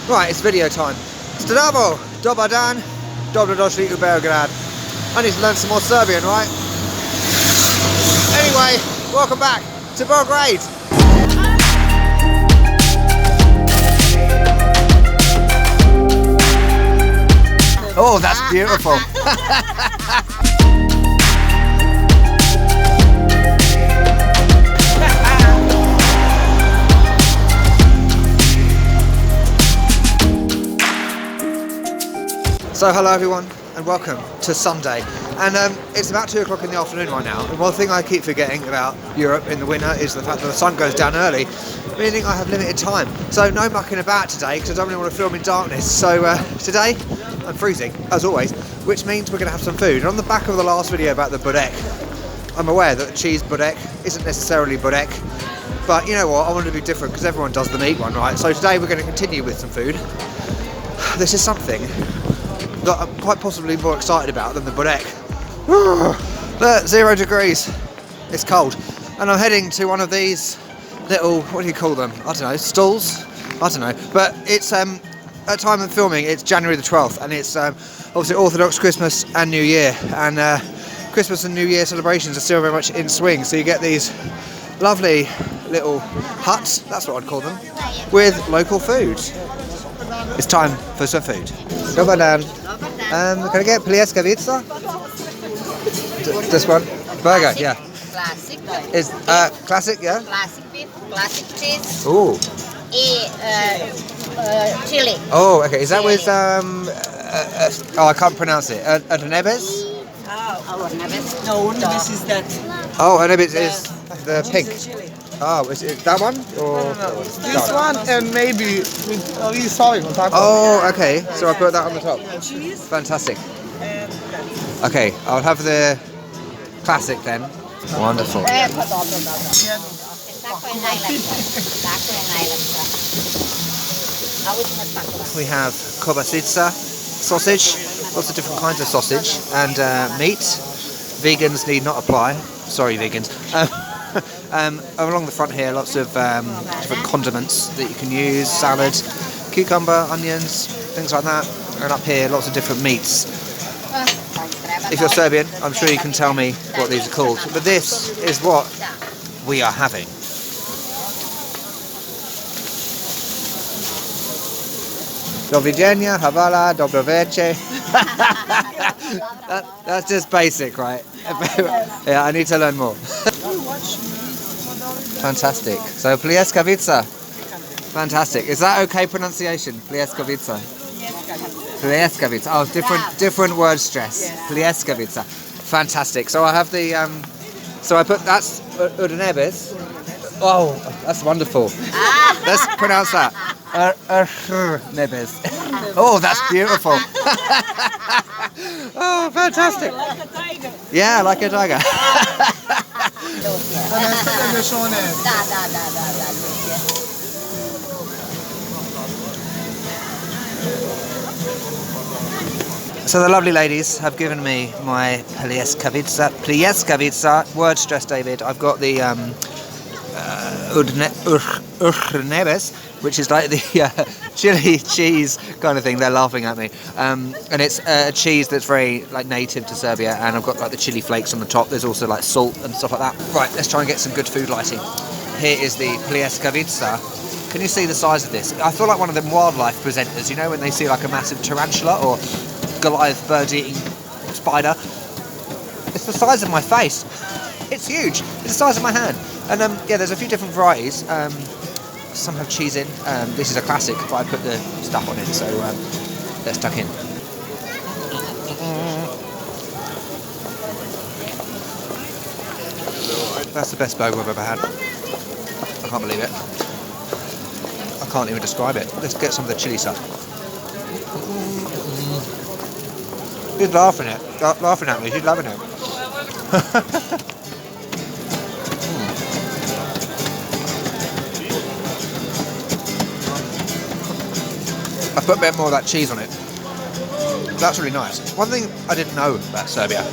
Right, it's video time. Zdravo, dobar dan, dobrodošli u Belgrade. I need to learn some more Serbian, right? Anyway, welcome back to Belgrade. Oh, that's beautiful. So hello everyone and welcome to Sunday, and it's about 2 o'clock in the afternoon right now, and one thing I keep forgetting about Europe in the winter is the fact that the sun goes down early, meaning I have limited time. So no mucking about today because I don't really want to film in darkness. So today I'm freezing as always, which means we're going to have some food. And on the back of the last video about the burek, I'm aware that the cheese burek isn't necessarily burek, but you know what, I wanted to be different because everyone does the meat one, right? So today we're going to continue with some food. This is something that I'm quite possibly more excited about than the burek. Look, 0 degrees. It's cold. And I'm heading to one of these little, what do you call them? I don't know, stalls? I don't know. But it's, at time of filming, it's January the 12th, and it's obviously Orthodox Christmas and New Year. And Christmas and New Year celebrations are still very much in swing. So you get these lovely little huts, that's what I'd call them, with local food. It's time for some food. Dobar dan. Can I get Pljeskavica? This one? Burger, yeah. Classic. Is classic, yeah? Classic beef, classic cheese. Ooh. Chili. Oh, okay. Is that with oh, I can't pronounce it. Urnebes? Urnebes. No, Urnebes is that. Oh, Urnebes is the pink. Oh, is it that one? Or No. This one and maybe with olive oil on top. Oh, okay. So I put that on the top. Cheese Fantastic. and that. Okay, I'll have the classic then. Wonderful. We have kobasica sausage, lots of different kinds of sausage, and meat. Vegans need not apply. Sorry, vegans. Along the front here, lots of different condiments that you can use, salad, cucumber, onions, things like that. And up here, lots of different meats. If you're Serbian, I'm sure you can tell me what these are called. But this is what we are having. Doviđenja, Havala, dobro večer. That's just basic, right? Yeah, I need to learn more. Fantastic. So Pljeskavica. Fantastic. Is that okay pronunciation? Pljeskavica. Pljeskavica. Oh, different word stress. Pljeskavica. Fantastic. So I have the so I put that's Urnebes. Oh, that's wonderful. Let's pronounce that. Urnebes. Oh, that's beautiful. Oh, fantastic. Yeah, like a tiger. So the lovely ladies have given me my Pljeskavica, word stress, David. I've got the Urnebes, which is like the chili cheese kind of thing. They're laughing at me. And it's a cheese that's very like native to Serbia, and I've got like the chili flakes on the top. There's also like salt and stuff like that. Right, let's try and get some good food lighting. Here is the Pljeskavica. Can you see the size of this? I feel like one of them wildlife presenters, you know, when they see like a massive tarantula or Goliath bird-eating spider. It's the size of my face. It's huge. It's the size of my hand. And yeah, there's a few different varieties. Some have cheese in. This is a classic, but I put the stuff on it, so let's tuck in. That's the best burger I've ever had. I can't believe it. I can't even describe it. Let's get some of the chili stuff. She's laughing at me. She's loving it. I put a bit more of that cheese on it. That's really nice. One thing I didn't know about Serbia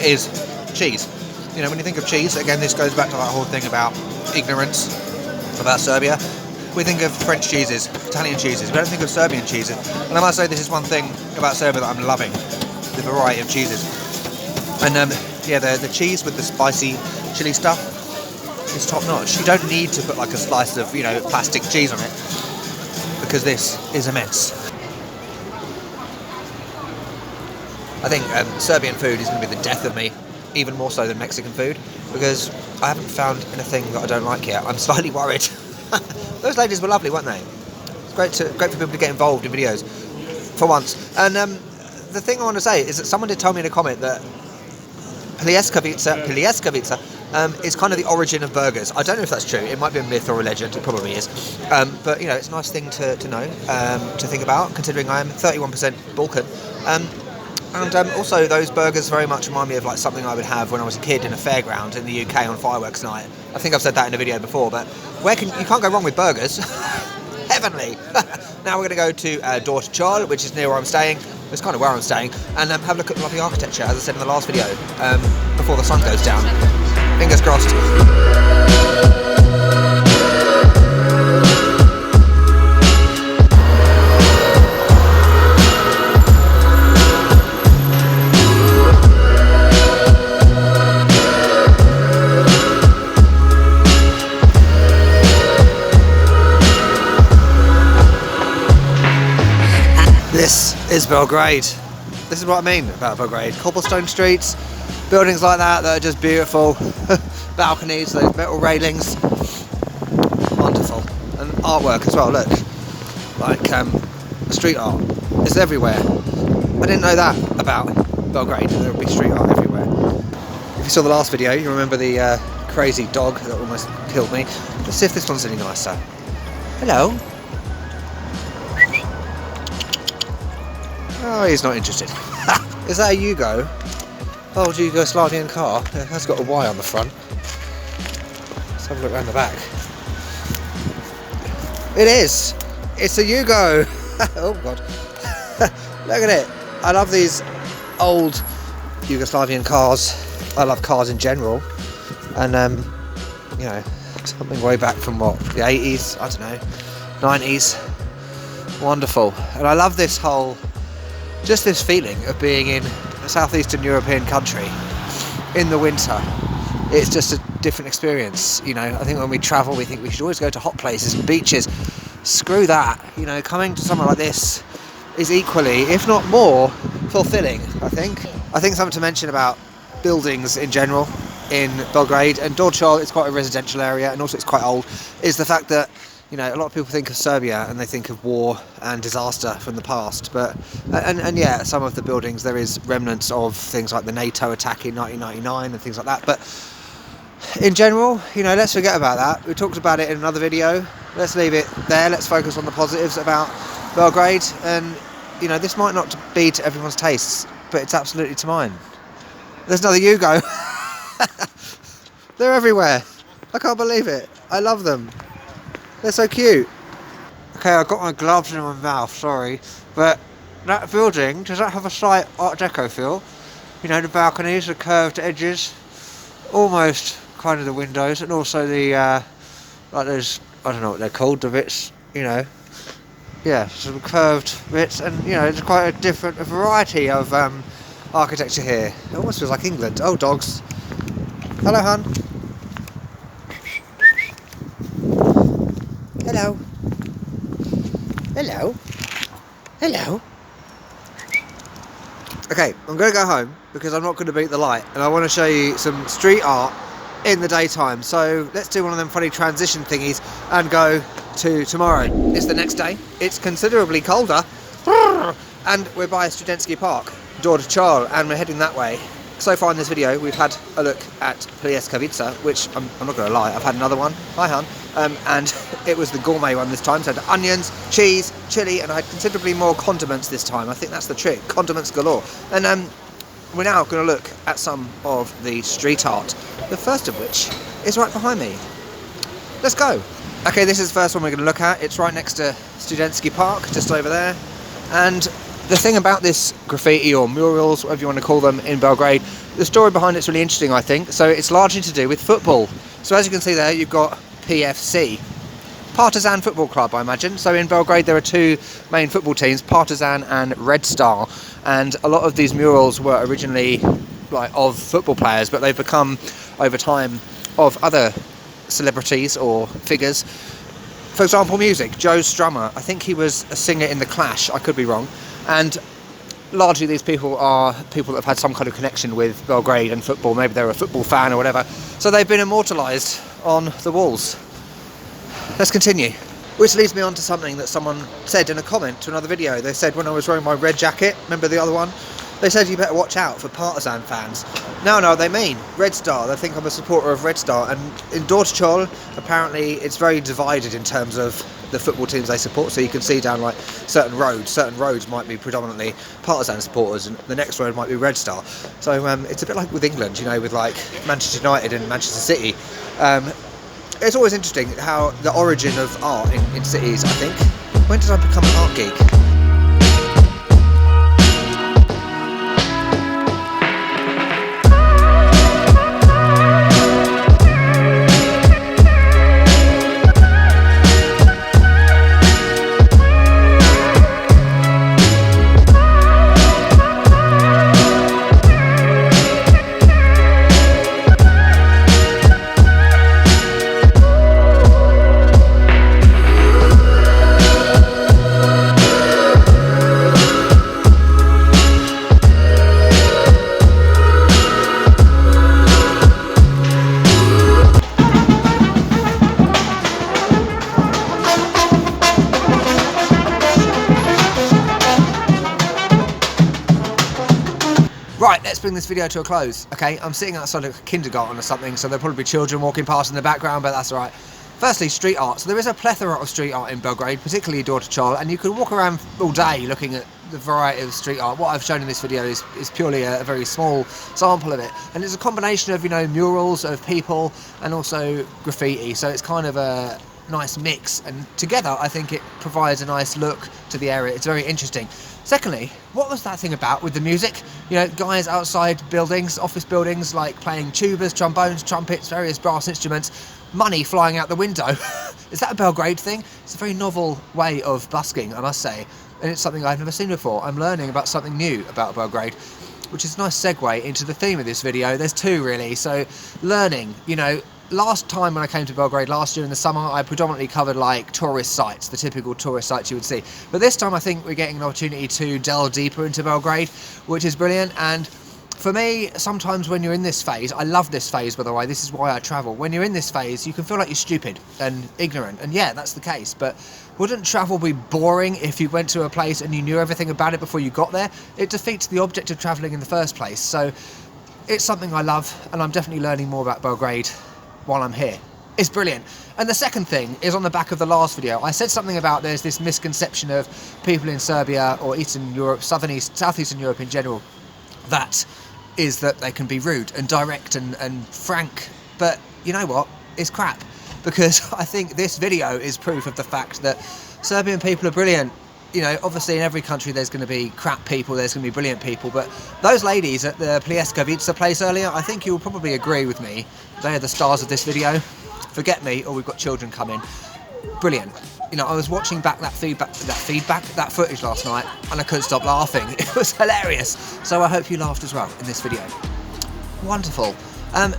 is cheese. You know, when you think of cheese, again, this goes back to that whole thing about ignorance about Serbia. we think of French cheeses, Italian cheeses. We don't think of Serbian cheeses. And I must say, this is one thing about Serbia that I'm loving, the variety of cheeses. And yeah, the cheese with the spicy chili stuff is top notch. You don't need to put like a slice of, you know, plastic cheese on it, because this is immense. I think Serbian food is going to be the death of me, even more so than Mexican food, because I haven't found anything that I don't like yet. I'm slightly worried. Those ladies were lovely, weren't they? It's great for people to get involved in videos for once. And the thing I want to say is that someone did tell me in a comment that Pljeskavica is kind of the origin of burgers. I don't know if that's true. It might be a myth or a legend. It probably is. But you know, it's a nice thing to know, to think about, considering I am 31% Balkan. And also, those burgers very much remind me of like something I would have when I was a kid in a fairground in the UK on fireworks night. I think I've said that in a video before, but you can't go wrong with burgers. Heavenly. Now we're going to go to Dorcol, which is near where I'm staying. It's kind of where I'm staying, and have a look at the lovely architecture, as I said in the last video, before the sun goes down. Fingers crossed. This is Belgrade. This is what I mean about Belgrade. Cobblestone streets, buildings like that are just beautiful. Balconies, those metal railings. Wonderful. And artwork as well, look. Like street art. It's everywhere. I didn't know that about Belgrade. There would be street art everywhere. If you saw the last video, you remember the crazy dog that almost killed me. Let's see if this one's any nicer. Hello. Oh, he's not interested. Is that a Yugo? Old Yugoslavian car. It has got a Y on the front. Let's have a look around the back. It is! It's a Yugo! Oh god. Look at it. I love these old Yugoslavian cars. I love cars in general. And, you know, something way back from what, the 80s? I don't know. 90s. Wonderful. And I love this whole... just this feeling of being in a southeastern European country in the winter. It's just a different experience, you know. I think when we travel, we think we should always go to hot places and beaches. Screw that, you know. Coming to somewhere like this is equally, if not more, fulfilling, I think. I think something to mention about buildings in general in Belgrade, and Dorcol is quite a residential area, and also it's quite old, is the fact that, you know, a lot of people think of Serbia and they think of war and disaster from the past, but and yeah, some of the buildings, there is remnants of things like the NATO attack in 1999 and things like that, but in general, you know, let's forget about that. We talked about it in another video. Let's leave it there. Let's focus on the positives about Belgrade, and you know, this might not be to everyone's tastes, but it's absolutely to mine. There's another Yugo. They're everywhere. I can't believe it. I love them. They're so cute. Okay, I've got my gloves in my mouth, sorry. But that building, does that have a slight Art Deco feel? You know, the balconies, the curved edges, almost kind of the windows, and also the, like those, I don't know what they're called, the bits, you know. Yeah, some curved bits, and you know, there's quite a variety of architecture here. It almost feels like England. Oh, dogs. Hello, hun. Hello. Hello. Hello. Okay, I'm going to go home because I'm not going to beat the light, and I want to show you some street art in the daytime. So let's do one of them funny transition thingies and go to tomorrow. It's the next day. It's considerably colder, and we're by Studentsky Park, Dorcol, and we're heading that way. So far in this video, we've had a look at Pljeskavica, which I'm not going to lie, I've had another one. Hi, hun. And it was the gourmet one this time. So I had onions, cheese, chilli, and I had considerably more condiments this time. I think that's the trick. Condiments galore. And we're now going to look at some of the street art. The first of which is right behind me. Let's go. Okay, this is the first one we're going to look at. It's right next to Studentsky Park, just over there. And the thing about this graffiti, or murals, whatever you want to call them, in Belgrade, the story behind it's really interesting, I think. So it's largely to do with football. So as you can see there, you've got PFC. Partizan Football Club, I imagine. So in Belgrade there are two main football teams, Partizan and Red Star, and a lot of these murals were originally like of football players, but they've become over time of other celebrities or figures. For example, music. Joe Strummer, I think he was a singer in The Clash, I could be wrong, and largely these people are people that have had some kind of connection with Belgrade and football. Maybe they're a football fan or whatever, so they've been immortalised on the walls. Let's continue. Which leads me on to something that someone said in a comment to another video. They said when I was wearing my red jacket, remember the other one? They said you better watch out for Partizan fans. No, they mean Red Star. They think I'm a supporter of Red Star. And in DORÇOL, apparently it's very divided in terms of the football teams they support. So you can see down like certain roads might be predominantly Partizan supporters, and the next road might be Red Star. So it's a bit like with England, you know, with like Manchester United and Manchester City. It's always interesting how the origin of art in cities, I think. When did I become an art geek? Right, let's bring this video to a close. Okay, I'm sitting outside a kindergarten or something, so there'll probably be children walking past in the background, but that's alright. Firstly, street art. So there is a plethora of street art in Belgrade, particularly DORÇOL, and you can walk around all day looking at the variety of street art. What I've shown in this video is purely a very small sample of it, and it's a combination of, you know, murals of people and also graffiti, so it's kind of a nice mix, and together I think it provides a nice look to the area. It's very interesting. Secondly, what was that thing about with the music? You know, guys outside buildings, office buildings, like playing tubas, trombones, trumpets, various brass instruments, money flying out the window. Is that a Belgrade thing? It's a very novel way of busking, I must say, and it's something I've never seen before. I'm learning about something new about Belgrade, which is a nice segue into the theme of this video. There's two really, so learning, you know. Last time when I came to Belgrade last year in the summer, I predominantly covered like tourist sites, the typical tourist sites you would see. But this time I think we're getting an opportunity to delve deeper into Belgrade, which is brilliant. And for me, sometimes when you're in this phase, I love this phase by the way, this is why I travel. When you're in this phase, you can feel like you're stupid and ignorant. And yeah, that's the case. But wouldn't travel be boring if you went to a place and you knew everything about it before you got there? It defeats the object of traveling in the first place. So it's something I love, and I'm definitely learning more about Belgrade while I'm here. It's brilliant. And the second thing is on the back of the last video. I said something about there's this misconception of people in Serbia or Eastern Europe, Southeastern Europe in general, that they can be rude and direct and frank. But you know what? It's crap. Because I think this video is proof of the fact that Serbian people are brilliant. You know, obviously in every country there's going to be crap people, there's going to be brilliant people, but those ladies at the Pljeskavica place earlier, I think you'll probably agree with me. They are the stars of this video. Forget me, or we've got children coming. Brilliant. You know, I was watching back that footage last night, and I couldn't stop laughing. It was hilarious. So I hope you laughed as well in this video. Wonderful.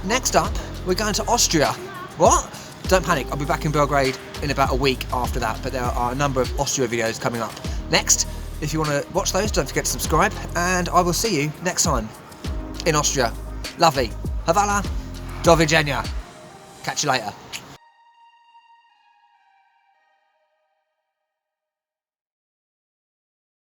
Next up, we're going to Austria. What? Don't panic, I'll be back in Belgrade in about a week after that, but there are a number of Austria videos coming up. Next, if you want to watch those, don't forget to subscribe, and I will see you next time in Austria. Lovely. Hvala, do widzenia. Catch you later.